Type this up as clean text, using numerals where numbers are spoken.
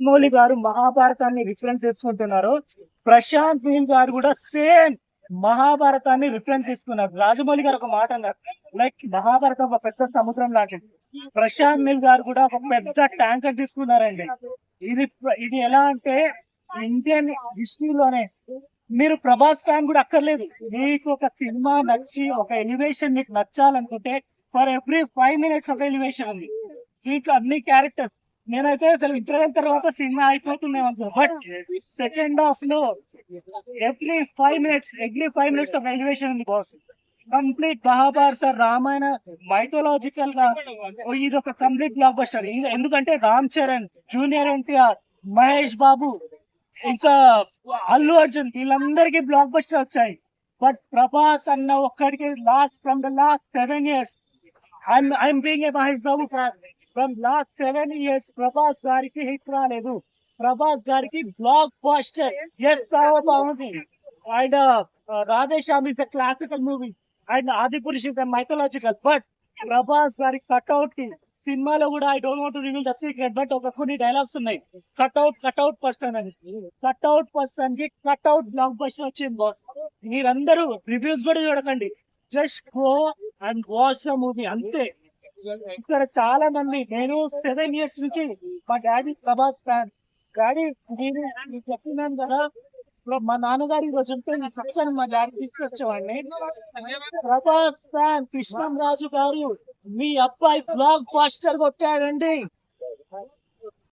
మౌలి గారు మహాభారతాన్ని రిఫరెన్స్ చేసుకుంటున్నారు. ప్రశాంత్ నీల్ గారు కూడా సేమ్ మహాభారతాన్ని రిఫరెన్స్ తీసుకున్నారు. రాజమౌళి గారు ఒక మాట అన్నారు, లైక్ మహాభారతం ఒక పెద్ద సముద్రం లాంటిది. ప్రశాంత్ నీల్ గారు కూడా ఒక పెద్ద ట్యాంకర్ తీసుకున్నారండి. ఇది ఎలా అంటే ఇండియన్ హిస్టరీలోనే మీరు ప్రభాస్ ఫ్యాన్ కూడా అక్కర్లేదు. మీకు ఒక సినిమా నచ్చి ఒక ఎలివేషన్ మీకు నచ్చాలనుకుంటే ఫర్ ఎవ్రీ 5 minutes ఒక ఎలివేషన్ ఉంది. దీంట్లో అన్ని క్యారెక్టర్స్ నేనైతే అసలు ఇంటర్వెల్ తర్వాత సినిమా అయిపోతుంది అనుకో, బట్ సెకండ్ హాఫ్ లో ఎవ్రీ 5 minutes ఒక ఎలివేషన్ ఉంది boss. Complete Mahabharata Ramayana mythological గా ఇది ఒక కంప్లీట్ బ్లాక్ బస్టర్. ఎందుకంటే రామ్ చరణ్, జూనియర్ ఎన్టీఆర్, మహేష్ బాబు, ఇంకా అల్లు అర్జున్ వీళ్ళందరికీ బ్లాక్ బస్టర్ వచ్చాయి. బట్ ప్రభాస్ అన్న ఒక్కడికి from the last 7 years I'm being a Mahesh Babu fan. From last 7 years Prabhas గారికి హిట్ రాలేదు. ప్రభాస్ గారికి బ్లాక్ బస్టర్ చాలా బాగుంది. And Radhe Shyam is the classical movie and Adipurush is the mythological. But Prabhas గారి కట్అవుట్ కి సినిమాలో కూడా I don't want to reveal the secret, but ఒక కొన్ని డైలాగ్స్ ఉన్నాయి. కట్అవుట్ పర్సన్ అని, కట్అవుట్ పర్సన్ కి కట్అవుట్ బ్లాక్ బస్టర్ వచ్చింది బాస్. మీరందరూ రివ్యూస్ కూడా చూడకండి, just go and watch the movie అంతే. ఇక్కడ చాలా మంది, నేను 7 years నుంచి మా డాడీ ప్రభాస్ ఫ్యాన్. డాడీ నేను చెప్తున్నాను కదా, ఇప్పుడు మా నాన్నగారి రోజు ఉంటే పక్కన మా డాడీ తీసుకొచ్చేవాడిని. ప్రభాస్ ఫ్యాన్ కృష్ణం రాజు గారు మీ అబ్బాయి బ్లాక్ బస్టర్ కొట్టాడండి.